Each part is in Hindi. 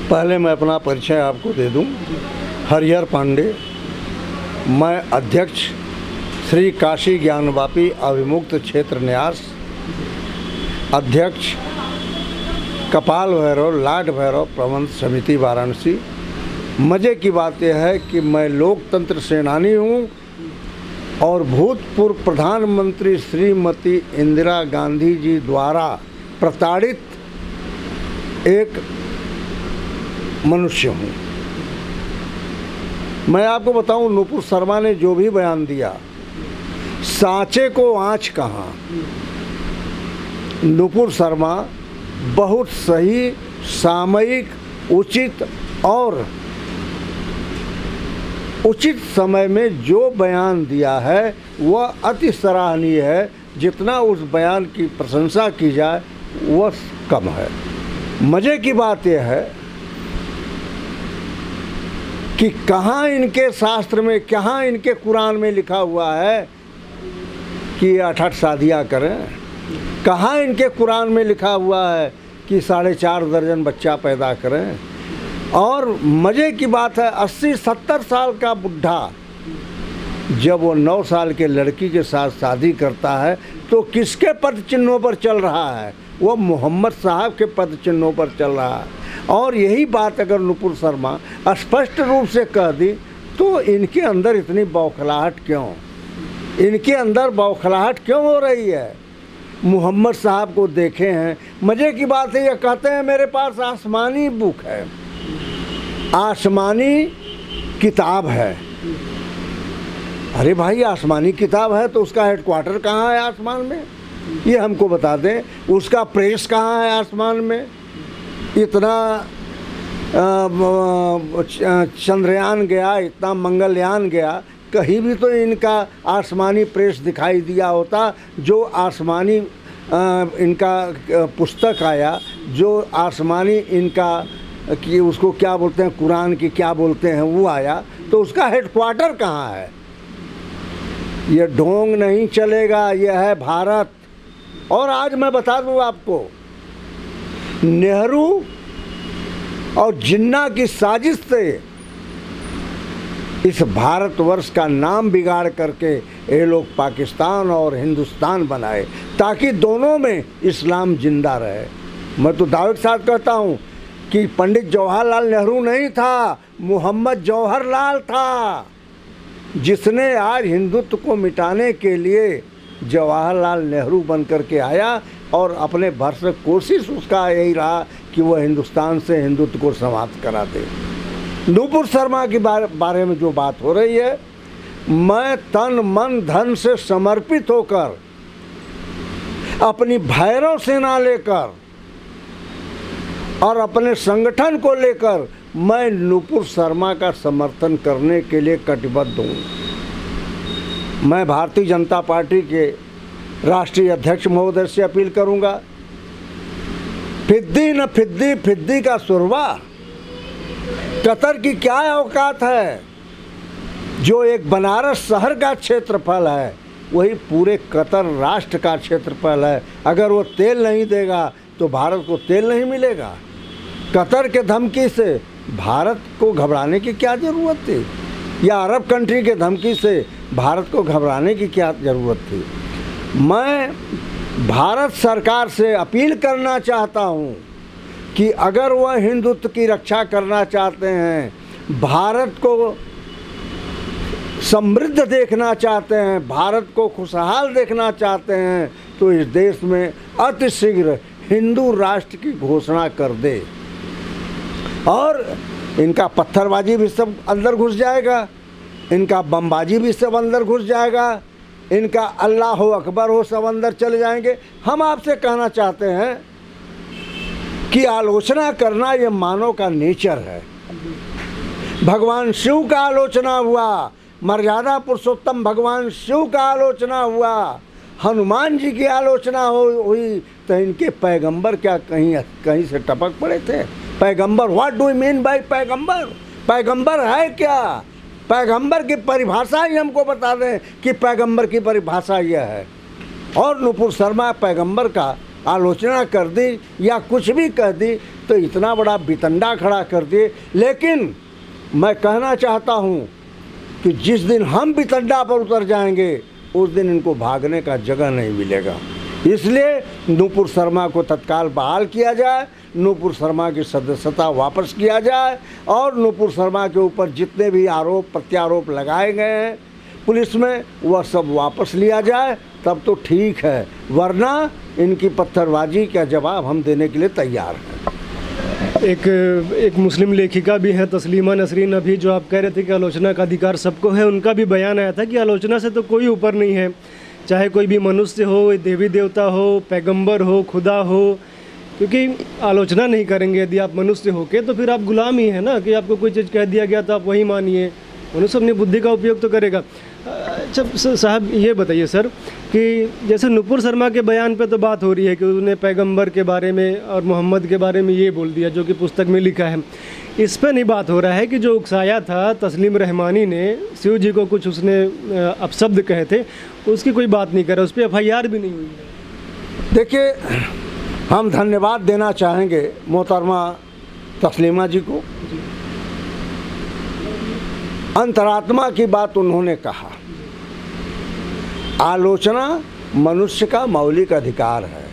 पहले मैं अपना परिचय आपको दे दूं। हरिहर पांडे, मैं अध्यक्ष श्री काशी ज्ञानवापी अविमुक्त क्षेत्र न्यास, अध्यक्ष कपाल भैरव लाड भैरव प्रबंध समिति वाराणसी। मज़े की बात यह है कि मैं लोकतंत्र सेनानी हूँ और भूतपूर्व प्रधानमंत्री श्रीमती इंदिरा गांधी जी द्वारा प्रताड़ित एक मनुष्य हूँ। मैं आपको बताऊं, नुपुर शर्मा ने जो भी बयान दिया, सांचे को आँच कहाँ। नुपुर शर्मा बहुत सही, सामयिक, उचित और उचित समय में जो बयान दिया है वह अति सराहनीय है। जितना उस बयान की प्रशंसा की जाए वह कम है। मज़े की बात यह है कि कहाँ इनके शास्त्र में, कहाँ इनके कुरान में लिखा हुआ है कि 8 शादियाँ करें। कहाँ इनके कुरान में लिखा हुआ है कि 4.5 दर्जन बच्चा पैदा करें। और मज़े की बात है, 80-70 साल का बुढ़ा जब वो 9 साल के लड़की के साथ शादी करता है तो किसके पद चिन्हों पर चल रहा है? वो मोहम्मद साहब के पद चिन्हों पर चल रहा है। और यही बात अगर नुपुर शर्मा स्पष्ट रूप से कह दी तो इनके अंदर इतनी बौखलाहट क्यों? इनके अंदर बौखलाहट क्यों हो रही है? मोहम्मद साहब को देखे हैं। मज़े की बात है, ये कहते हैं मेरे पास आसमानी बुक है, आसमानी किताब है। अरे भाई, आसमानी किताब है तो उसका हेडक्वार्टर कहाँ है आसमान में? ये हमको बता दें। उसका प्रेस कहाँ है आसमान में? इतना चंद्रयान गया, इतना मंगलयान गया, कहीं भी तो इनका आसमानी प्रेस दिखाई दिया होता। जो आसमानी इनका पुस्तक आया, जो आसमानी इनका कि उसको क्या बोलते हैं, कुरान की क्या बोलते हैं, वो आया, तो उसका हेडक्वार्टर कहाँ है? ये ढोंग नहीं चलेगा, यह है भारत। और आज मैं बता दूं आपको, नेहरू और जिन्ना की साजिश से इस भारतवर्ष का नाम बिगाड़ करके ये लोग पाकिस्तान और हिंदुस्तान बनाए ताकि दोनों में इस्लाम जिंदा रहे। मैं तो दावे के साथ कहता हूँ कि पंडित जवाहरलाल नेहरू नहीं था, मोहम्मद जौहरलाल था, जिसने आज हिंदुत्व को मिटाने के लिए जवाहरलाल नेहरू बन कर के आया। और अपने भरसक कोशिश उसका यही रहा कि वह हिंदुस्तान से हिंदुत्व को समाप्त करा दे। नुपुर शर्मा के बारे में जो बात हो रही है, मैं तन मन धन से समर्पित होकर अपनी भैरव सेना लेकर और अपने संगठन को लेकर मैं नुपुर शर्मा का समर्थन करने के लिए कटिबद्ध हूँ। मैं भारतीय जनता पार्टी के राष्ट्रीय अध्यक्ष महोदय से अपील करूँगा, फिद्दी न फिद्दी, फिद्दी का सुरवा। कतर की क्या औकात है? जो एक बनारस शहर का क्षेत्रफल है वही पूरे कतर राष्ट्र का क्षेत्रफल है। अगर वो तेल नहीं देगा तो भारत को तेल नहीं मिलेगा। कतर के धमकी से भारत को घबराने की क्या ज़रूरत थी? या अरब कंट्री के धमकी से भारत को घबराने की क्या ज़रूरत थी? मैं भारत सरकार से अपील करना चाहता हूँ कि अगर वह हिंदुत्व की रक्षा करना चाहते हैं, भारत को समृद्ध देखना चाहते हैं, भारत को खुशहाल देखना चाहते हैं, तो इस देश में अतिशीघ्र हिंदू राष्ट्र की घोषणा कर दे। और इनका पत्थरबाजी भी सब अंदर घुस जाएगा, इनका बमबाजी भी सब अंदर घुस जाएगा, इनका अल्लाह हो अकबर हो सब अंदर चले जाएंगे। हम आपसे कहना चाहते हैं कि आलोचना करना ये मानव का नेचर है। भगवान शिव का आलोचना हुआ, मर्यादा पुरुषोत्तम भगवान शिव का आलोचना हुआ, हनुमान जी की आलोचना हुई, तो इनके पैगंबर क्या कहीं से टपक पड़े थे? पैगंबर, what do you mean by पैगंबर? पैगंबर है क्या? पैगंबर की परिभाषा ही हमको बता दें कि पैगंबर की परिभाषा यह है। और नुपुर शर्मा पैगंबर का आलोचना कर दी या कुछ भी कह दी तो इतना बड़ा बितंडा खड़ा कर दिए। लेकिन मैं कहना चाहता हूँ कि जिस दिन हम बितंडा पर उतर जाएंगे उस दिन इनको भागने का जगह नहीं मिलेगा। इसलिए नूपुर शर्मा को तत्काल बहाल किया जाए, नूपुर शर्मा की सदस्यता वापस किया जाए और नूपुर शर्मा के ऊपर जितने भी आरोप प्रत्यारोप लगाए गए हैं पुलिस में वह सब वापस लिया जाए, तब तो ठीक है, वरना इनकी पत्थरबाजी का जवाब हम देने के लिए तैयार हैं। एक मुस्लिम लेखिका भी हैं तस्लीमा नसरीन, अभी जो आप कह रहे थे कि आलोचना का अधिकार सबको है, उनका भी बयान आया था कि आलोचना से तो कोई ऊपर नहीं है, चाहे कोई भी मनुष्य हो, देवी देवता हो, पैगंबर हो, खुदा हो, क्योंकि आलोचना नहीं करेंगे यदि आप मनुष्य हो के तो फिर आप गुलाम ही हैं ना, कि आपको कोई चीज़ कह दिया गया तो आप वही मानिए। मनुष्य अपनी बुद्धि का उपयोग तो करेगा। अच्छा साहब ये बताइए सर कि जैसे नूपुर शर्मा के बयान पे तो बात हो रही है कि उन्होंने पैगंबर के बारे में और मोहम्मद के बारे में ये बोल दिया जो कि पुस्तक में लिखा है, इस पे नहीं बात हो रहा है कि जो उकसाया था तस्लीम रहमानी ने, शिव जी को कुछ उसने अपशब्द कहे थे, उसकी कोई बात नहीं कर रहा, उस पर FIR भी नहीं हुई है। देखिए, हम धन्यवाद देना चाहेंगे मोहतरमा तस्लीमा जी को। अंतरात्मा की बात उन्होंने कहा। आलोचना मनुष्य का मौलिक अधिकार है।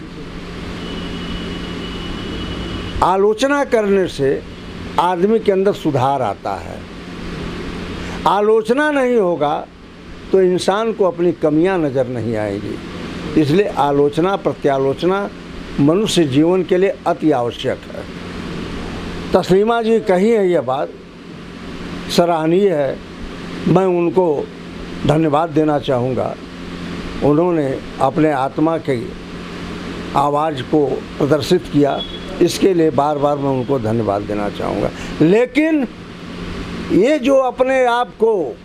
आलोचना करने से आदमी के अंदर सुधार आता है। आलोचना नहीं होगा तो इंसान को अपनी कमियां नज़र नहीं आएंगी। इसलिए आलोचना प्रत्यालोचना मनुष्य जीवन के लिए अति आवश्यक है। तस्लीमा जी कही है यह बात, सराहनीय है, मैं उनको धन्यवाद देना चाहूँगा। उन्होंने अपने आत्मा के आवाज़ को प्रदर्शित किया, इसके लिए बार बार मैं उनको धन्यवाद देना चाहूँगा। लेकिन ये जो अपने आप को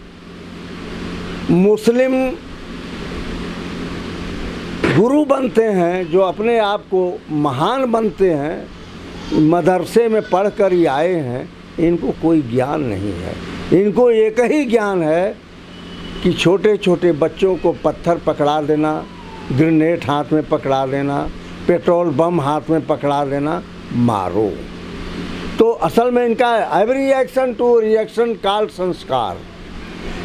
मुस्लिम गुरु बनते हैं, जो अपने आप को महान बनते हैं, मदरसे में पढ़ कर ही आए हैं, इनको कोई ज्ञान नहीं है। इनको एक ही ज्ञान है कि छोटे छोटे बच्चों को पत्थर पकड़ा देना, ग्रेनेड हाथ में पकड़ा लेना, पेट्रोल बम हाथ में पकड़ा लेना, मारो। तो असल में इनका every action to reaction called संस्कार।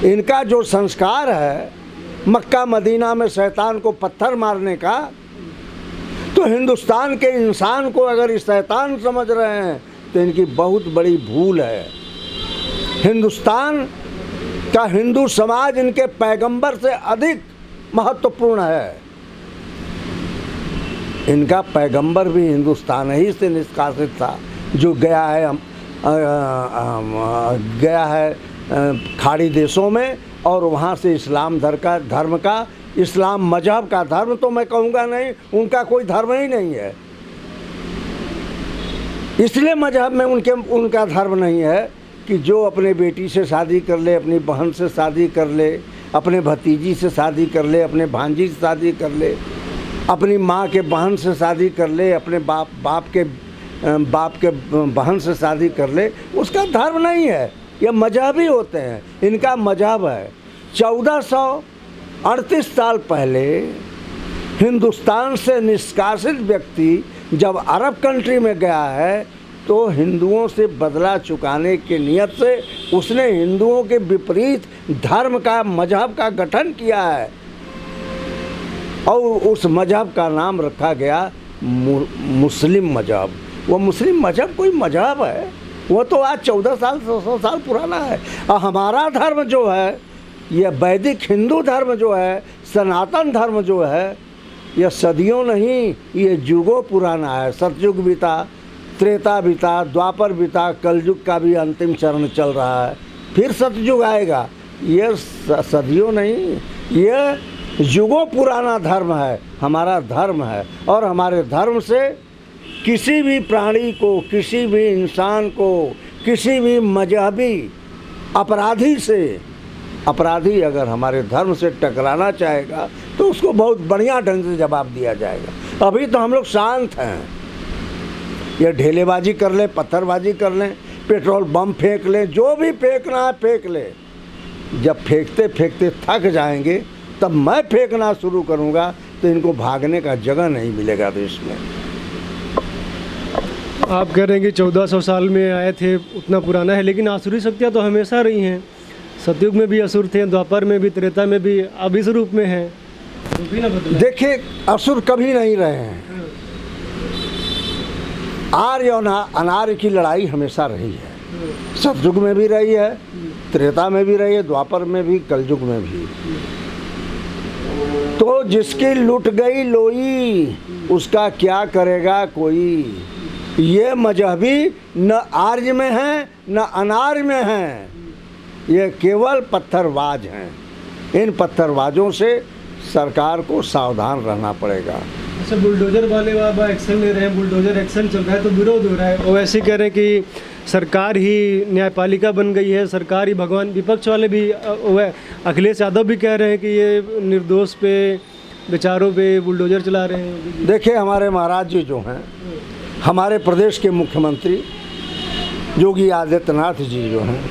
इनका जो संस्कार है मक्का मदीना में शैतान को पत्थर मारने का, तो हिंदुस्तान के इंसान को अगर इस शैतान समझ रहे हैं तो इनकी बहुत बड़ी भूल है। हिंदुस्तान का हिंदू समाज इनके पैगंबर से अधिक महत्वपूर्ण है। इनका पैगंबर भी हिंदुस्तान ही से निष्कासित था, जो गया है खाड़ी देशों में और वहाँ से इस्लाम धर्म का इस्लाम मजहब का धर्म तो मैं कहूँगा नहीं, उनका कोई धर्म ही नहीं है। इसलिए मजहब में उनका धर्म नहीं है कि जो अपने बेटी से शादी कर ले, अपनी बहन से शादी कर ले, अपने भतीजी से शादी कर ले, अपने भांजी से शादी कर ले, अपनी माँ के बहन से शादी कर ले, अपने बाप के बहन से शादी कर ले, उसका धर्म नहीं है। ये मजहबी होते हैं, इनका मजहब है। 1438 साल पहले हिंदुस्तान से निष्कासित व्यक्ति जब अरब कंट्री में गया है तो हिंदुओं से बदला चुकाने के नियत से उसने हिंदुओं के विपरीत धर्म का मजहब का गठन किया है और उस मजहब का नाम रखा गया मुस्लिम मजहब। वो मुस्लिम मजहब कोई मजहब है? वो तो आज 14 साल 100 साल पुराना है। और हमारा धर्म जो है, यह वैदिक हिंदू धर्म जो है, सनातन धर्म जो है, यह सदियों नहीं, ये युगों पुराना है। सतयुग बीता, त्रेता बीता, द्वापर बीता, कलयुग का भी अंतिम चरण चल रहा है, फिर सतयुग आएगा। यह सदियों नहीं, यह युगों पुराना धर्म है, हमारा धर्म है। और हमारे धर्म से किसी भी प्राणी को, किसी भी इंसान को, किसी भी मजहबी अपराधी अगर हमारे धर्म से टकराना चाहेगा तो उसको बहुत बढ़िया ढंग से जवाब दिया जाएगा। अभी तो हम लोग शांत हैं। ये ढेलेबाजी कर लें, पत्थरबाजी कर लें, पेट्रोल बम फेंक लें, जो भी फेंकना है फेंक लें। जब फेंकते फेंकते थक जाएंगे तब मैं फेंकना शुरू करूंगा तो इनको भागने का जगह नहीं मिलेगा देश में। आप कह रहे हैं कि 1400 साल में आए थे, उतना पुराना है, लेकिन आसुरी शक्तियाँ तो हमेशा रही हैं। सतयुग में भी असुर थे, द्वापर में भी, त्रेता में भी, अब इस रूप में हैं, तो भी ना बदला। देखिए, असुर कभी नहीं रहे हैं। आर्य और अनार्य की लड़ाई हमेशा रही है। सतयुग में भी रही है, त्रेता में भी रही है, द्वापर में भी, कलयुग में भी। तो जिसकी लुट गई लोई, उसका क्या करेगा कोई। ये मजहबी न आर्य में है न अनार्य में है, ये केवल पत्थरबाज हैं। इन पत्थरबाजों से सरकार को सावधान रहना पड़ेगा। अच्छा, बुलडोजर वाले बाबा एक्शन ले रहे हैं, बुलडोजर एक्शन चल रहा है तो विरोध हो रहा है। वो ऐसे कह रहे हैं कि सरकार ही न्यायपालिका बन गई है, सरकार ही भगवान। विपक्ष वाले भी, अखिलेश यादव भी कह रहे हैं कि ये निर्दोष पे, बेचारों पे बुलडोजर चला रहे हैं। देखिए, हमारे महाराज जी जो हैं, हमारे प्रदेश के मुख्यमंत्री योगी आदित्यनाथ जी जो हैं,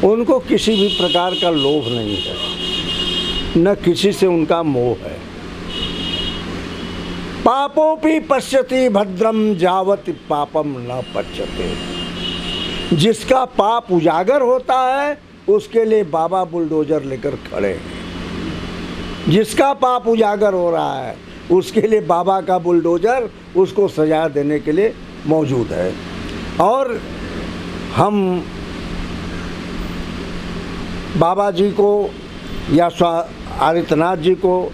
उनको किसी भी प्रकार का लोभ नहीं है, न किसी से उनका मोह है। पापोपि पश्यति भद्रम जावत पापम न पश्यते। जिसका पाप उजागर होता है उसके लिए बाबा बुलडोजर लेकर खड़े हैं। जिसका पाप उजागर हो रहा है उसके लिए बाबा का बुलडोजर उसको सजा देने के लिए मौजूद है। और हम बाबा जी को या आदित्यनाथ जी को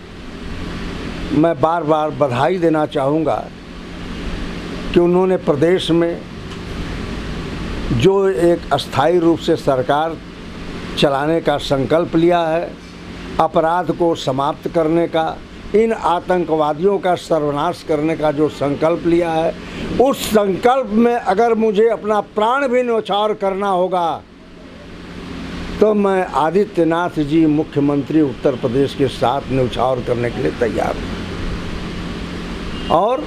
मैं बार बार बधाई देना चाहूँगा कि उन्होंने प्रदेश में जो एक अस्थायी रूप से सरकार चलाने का संकल्प लिया है, अपराध को समाप्त करने का, इन आतंकवादियों का सर्वनाश करने का जो संकल्प लिया है, उस संकल्प में अगर मुझे अपना प्राण भी न्यौछावर करना होगा तो मैं आदित्यनाथ जी मुख्यमंत्री उत्तर प्रदेश के साथ न्यौछावर करने के लिए तैयार हूँ। और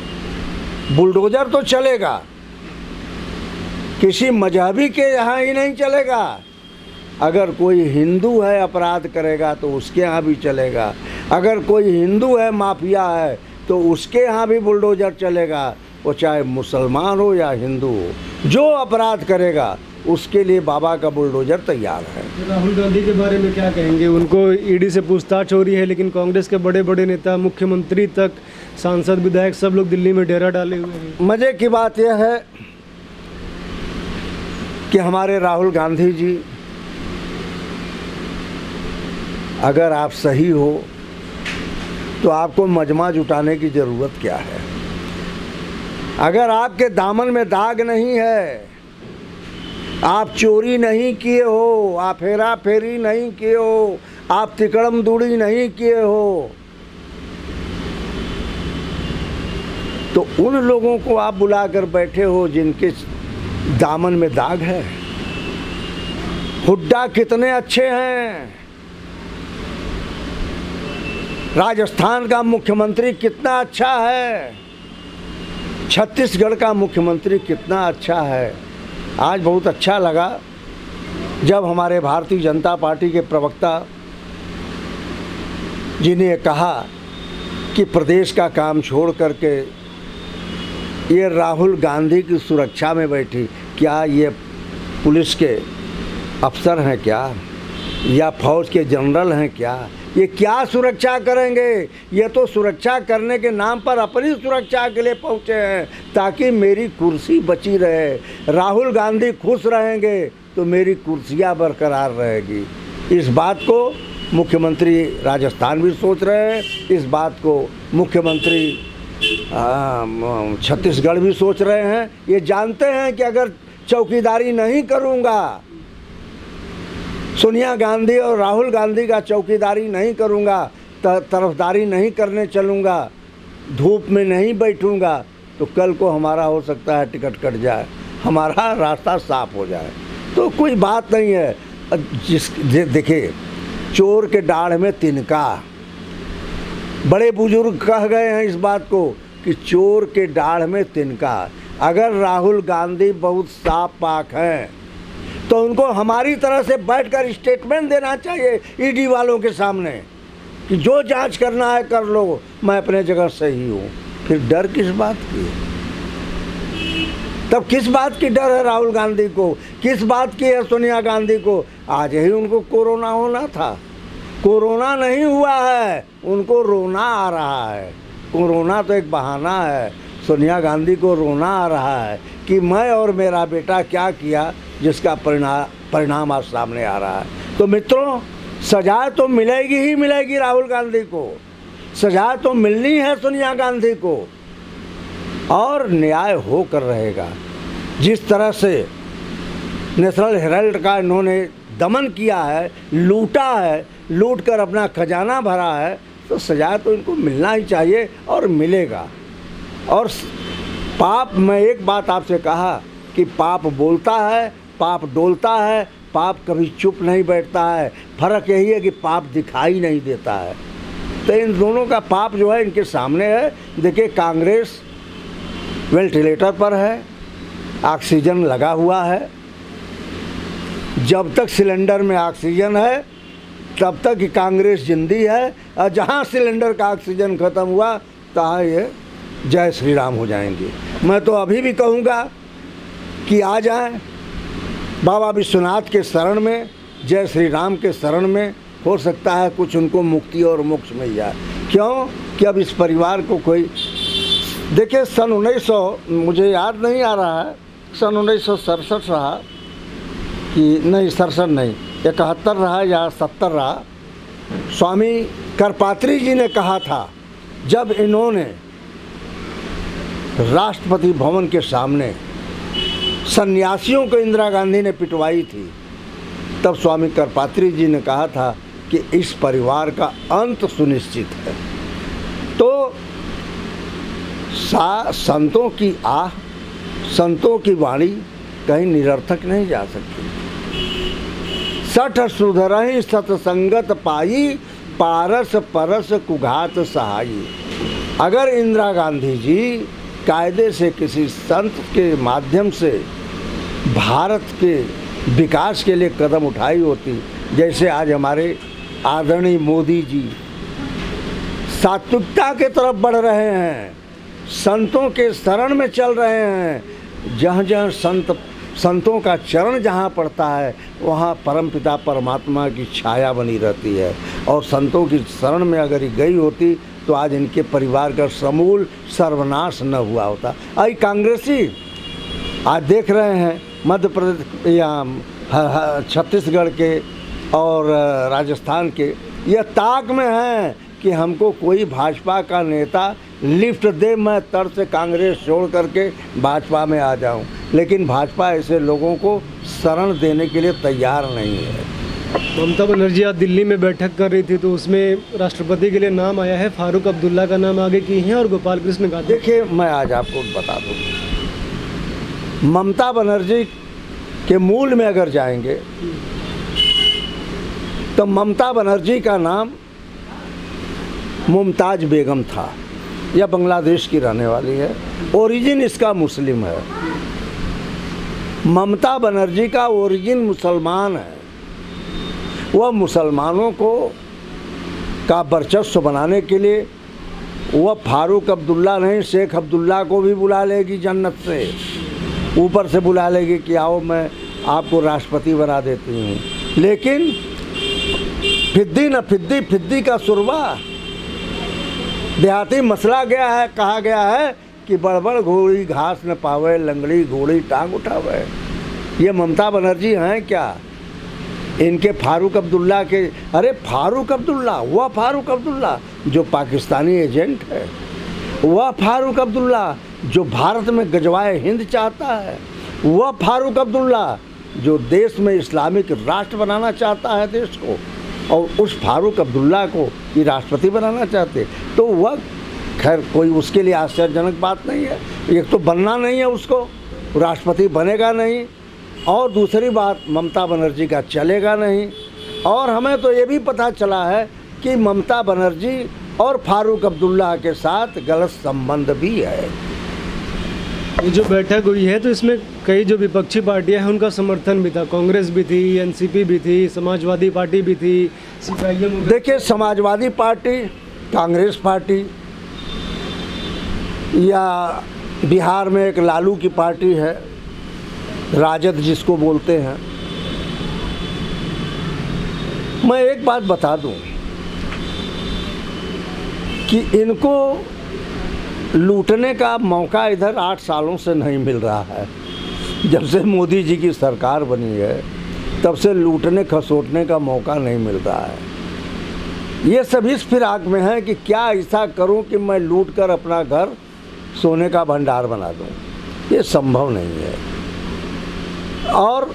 बुलडोजर तो चलेगा, किसी मजहबी के यहाँ ही नहीं चलेगा। अगर कोई हिंदू है अपराध करेगा तो उसके यहाँ भी चलेगा। अगर कोई हिंदू है माफिया है तो उसके यहाँ भी बुलडोजर चलेगा, वो चाहे मुसलमान हो या हिंदू हो। जो अपराध करेगा उसके लिए बाबा का बुलडोजर तैयार है। राहुल गांधी के बारे में क्या कहेंगे? उनको ईडी से पूछताछ हो रही है, लेकिन कांग्रेस के बड़े बड़े नेता, मुख्यमंत्री तक, सांसद, विधायक सब लोग दिल्ली में डेरा डाले हुए हैं। मज़े की बात यह है कि हमारे राहुल गांधी जी, अगर आप सही हो तो आपको मजमा जुटाने की ज़रूरत क्या है। अगर आपके दामन में दाग नहीं है, आप चोरी नहीं किए हो, आप हेरा फेरी नहीं किए हो, आप तिकड़म दूड़ी नहीं किए हो, तो उन लोगों को आप बुलाकर बैठे हो जिनके दामन में दाग है। हुड्डा कितने अच्छे हैं, राजस्थान का मुख्यमंत्री कितना अच्छा है, छत्तीसगढ़ का मुख्यमंत्री कितना अच्छा है। आज बहुत अच्छा लगा जब हमारे भारतीय जनता पार्टी के प्रवक्ता जी ने कहा कि प्रदेश का काम छोड़ करके ये राहुल गांधी की सुरक्षा में बैठी। क्या ये पुलिस के अफसर हैं क्या, या फौज के जनरल हैं क्या? ये क्या सुरक्षा करेंगे? ये तो सुरक्षा करने के नाम पर अपनी सुरक्षा के लिए पहुँचे हैं ताकि मेरी कुर्सी बची रहे। राहुल गांधी खुश रहेंगे तो मेरी कुर्सियाँ बरकरार रहेगी। इस बात को मुख्यमंत्री राजस्थान भी सोच रहे हैं, इस बात को मुख्यमंत्री छत्तीसगढ़ भी सोच रहे हैं। ये जानते हैं कि अगर चौकीदारी नहीं करूँगा, सोनिया गांधी और राहुल गांधी का चौकीदारी नहीं करूंगा, तरफदारी नहीं करने चलूँगा, धूप में नहीं बैठूंगा, तो कल को हमारा हो सकता है टिकट कट जाए, हमारा रास्ता साफ हो जाए। तो कोई बात नहीं है। देखिए, चोर के दाढ़ में तिनका, बड़े बुजुर्ग कह गए हैं इस बात को कि चोर के दाढ़ में तिनका। अगर राहुल गांधी बहुत साफ पाक हैं तो उनको हमारी तरह से बैठकर स्टेटमेंट देना चाहिए ईडी वालों के सामने कि जो जांच करना है कर लो, मैं अपने जगह सही हूँ। फिर डर किस बात की? तब किस बात की डर है राहुल गांधी को, किस बात की है सोनिया गांधी को? आज ही उनको कोरोना होना था, कोरोना नहीं हुआ है, उनको रोना आ रहा है। कोरोना तो एक बहाना है, सोनिया गांधी को रोना आ रहा है कि मैं और मेरा बेटा क्या किया जिसका परिणाम आज सामने आ रहा है। तो मित्रों, सजा तो मिलेगी ही मिलेगी राहुल गांधी को, सजा तो मिलनी है सोनिया गांधी को, और न्याय होकर रहेगा। जिस तरह से नेशनल हेराल्ड का इन्होंने दमन किया है, लूटा है, लूट कर अपना खजाना भरा है, तो सजा तो इनको मिलना ही चाहिए और मिलेगा। और पाप, मैं एक बात आपसे कहा कि पाप बोलता है, पाप डोलता है, पाप कभी चुप नहीं बैठता है। फर्क यही है कि पाप दिखाई नहीं देता है। तो इन दोनों का पाप जो है इनके सामने है। देखिए, कांग्रेस वेंटिलेटर पर है, ऑक्सीजन लगा हुआ है। जब तक सिलेंडर में ऑक्सीजन है तब तक कांग्रेस जिंदी है, और जहाँ सिलेंडर का ऑक्सीजन ख़त्म हुआ तहाँ ये जय श्री राम हो जाएंगे। मैं तो अभी भी कहूँगा कि आ जाएं बाबा विश्वनाथ के शरण में, जय श्री राम के शरण में, हो सकता है कुछ उनको मुक्ति और मोक्ष मिल जाए। क्यों कि अब इस परिवार को कोई, देखिए सन 1900, मुझे याद नहीं आ रहा है, सन 1967 रहा कि नहीं, 67 नहीं, 71 रहा या 70 रहा। स्वामी करपात्री जी ने कहा था, जब इन्होंने राष्ट्रपति भवन के सामने सन्यासियों को इंदिरा गांधी ने पिटवाई थी, तब स्वामी करपात्री जी ने कहा था कि इस परिवार का अंत सुनिश्चित है। तो संतों की आह, संतों की वाणी कहीं निरर्थक नहीं जा सकती। सठ सुधरहि सतसंगत पाई, पारस परस कुघात सहाई। अगर इंदिरा गांधी जी कायदे से किसी संत के माध्यम से भारत के विकास के लिए कदम उठाई होती, जैसे आज हमारे आदरणीय मोदी जी सात्विकता के तरफ बढ़ रहे हैं, संतों के शरण में चल रहे हैं, जहाँ जहाँ संतों का चरण जहाँ पड़ता है वहाँ परमपिता परमात्मा की छाया बनी रहती है। और संतों की शरण में अगर ये गई होती तो आज इनके परिवार का समूल सर्वनाश न हुआ होता। आई कांग्रेसी आज देख रहे हैं मध्य प्रदेश या छत्तीसगढ़ के और राजस्थान के, यह ताक में हैं कि हमको कोई भाजपा का नेता लिफ्ट दे, मैं तर से कांग्रेस छोड़ करके भाजपा में आ जाऊं। लेकिन भाजपा ऐसे लोगों को शरण देने के लिए तैयार नहीं है। ममता बनर्जी आज दिल्ली में बैठक कर रही थी, तो उसमें राष्ट्रपति के लिए नाम आया है, फारूक अब्दुल्ला का नाम आगे की है और गोपाल कृष्ण गांधी। देखिए, मैं आज आपको बता दूँ, ममता बनर्जी के मूल में अगर जाएंगे तो ममता बनर्जी का नाम मुमताज़ बेगम था। यह बांग्लादेश की रहने वाली है, ओरिजिन इसका मुस्लिम है। ममता बनर्जी का ओरिजिन मुसलमान है। वह मुसलमानों को का वर्चस्व बनाने के लिए वह फारूक अब्दुल्ला नहीं, शेख अब्दुल्ला को भी बुला लेगी जन्नत से, ऊपर से बुला लेगी कि आओ मैं आपको राष्ट्रपति बना देती हूँ। लेकिन फिद्दी न फिद्दी, फिद्दी का सुरवा, देहाती मसला गया है, कहा गया है कि बड़बड़ घोड़ी घास न पावे, लंगड़ी घोड़ी टांग उठावे। ये ममता बनर्जी हैं क्या? इनके फारूक अब्दुल्ला के, अरे फारूक अब्दुल्ला, वह फारूक अब्दुल्ला जो पाकिस्तानी एजेंट है, वह फारूक अब्दुल्ला जो भारत में गजवाए हिंद चाहता है, वह फारूक अब्दुल्ला जो देश में इस्लामिक राष्ट्र बनाना चाहता है देश को, और उस फारूक अब्दुल्ला को ये राष्ट्रपति बनाना चाहते, तो वह खैर कोई उसके लिए आश्चर्यजनक बात नहीं है। एक तो बनना नहीं है उसको, राष्ट्रपति बनेगा नहीं, और दूसरी बात ममता बनर्जी का चलेगा नहीं। और हमें तो ये भी पता चला है कि ममता बनर्जी और फारूक अब्दुल्ला के साथ गलत संबंध भी है। ये जो बैठक हुई है तो इसमें कई जो विपक्षी पार्टियां हैं उनका समर्थन भी था, कांग्रेस भी थी, एनसीपी भी थी, समाजवादी पार्टी भी थी, सीपीआईएम। देखिए, समाजवादी पार्टी, कांग्रेस पार्टी या बिहार में एक लालू की पार्टी है, राजद जिसको बोलते हैं। मैं एक बात बता दूं कि इनको लूटने का मौका इधर 8 सालों से नहीं मिल रहा है। जब से मोदी जी की सरकार बनी है तब से लूटने खसोटने का मौका नहीं मिल रहा है। ये सब इस फिराक में है कि क्या ऐसा करूं कि मैं लूट कर अपना घर सोने का भंडार बना दूं। ये संभव नहीं है। और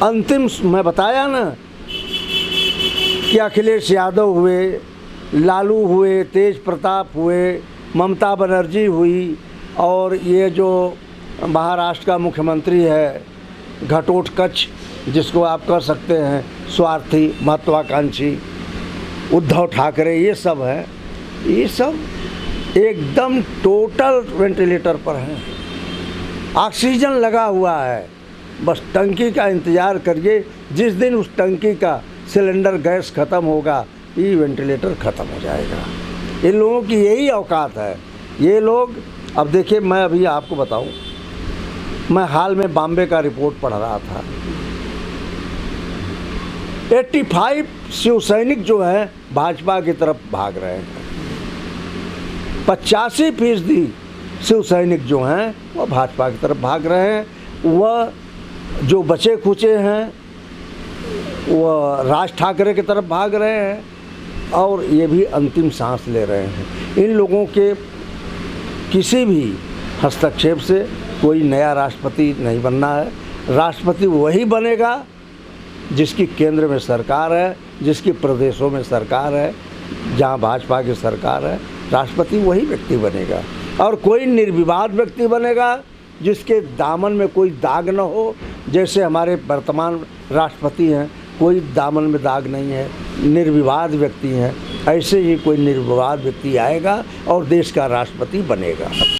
अंतिम मैं बताया ना कि अखिलेश यादव हुए, लालू हुए, तेज प्रताप हुए, ममता बनर्जी हुई, और ये जो महाराष्ट्र का मुख्यमंत्री है घटोत्कच, जिसको आप कह सकते हैं स्वार्थी, महत्वाकांक्षी, उद्धव ठाकरे, ये सब है, ये सब एकदम टोटल वेंटिलेटर पर हैं। ऑक्सीजन लगा हुआ है, बस टंकी का इंतज़ार करिए। जिस दिन उस टंकी का सिलेंडर गैस ख़त्म होगा, ये वेंटिलेटर ख़त्म हो जाएगा। इन लोगों की यही औकात है। ये लोग, अब देखिए, मैं अभी आपको बताऊं, मैं हाल में बॉम्बे का रिपोर्ट पढ़ रहा था। 85 शिव सैनिक जो है भाजपा की तरफ भाग रहे हैं। 85% शिव सैनिक जो हैं वह भाजपा की तरफ भाग रहे हैं। वह जो बचे खुचे हैं वह राज ठाकरे की तरफ भाग रहे हैं, और ये भी अंतिम सांस ले रहे हैं। इन लोगों के किसी भी हस्तक्षेप से कोई नया राष्ट्रपति नहीं बनना है। राष्ट्रपति वही बनेगा जिसकी केंद्र में सरकार है, जिसकी प्रदेशों में सरकार है, जहां भाजपा की सरकार है, राष्ट्रपति वही व्यक्ति बनेगा। और कोई निर्विवाद व्यक्ति बनेगा जिसके दामन में कोई दाग न हो। जैसे हमारे वर्तमान राष्ट्रपति हैं, कोई दामन में दाग नहीं है, निर्विवाद व्यक्ति हैं। ऐसे ही कोई निर्विवाद व्यक्ति आएगा और देश का राष्ट्रपति बनेगा।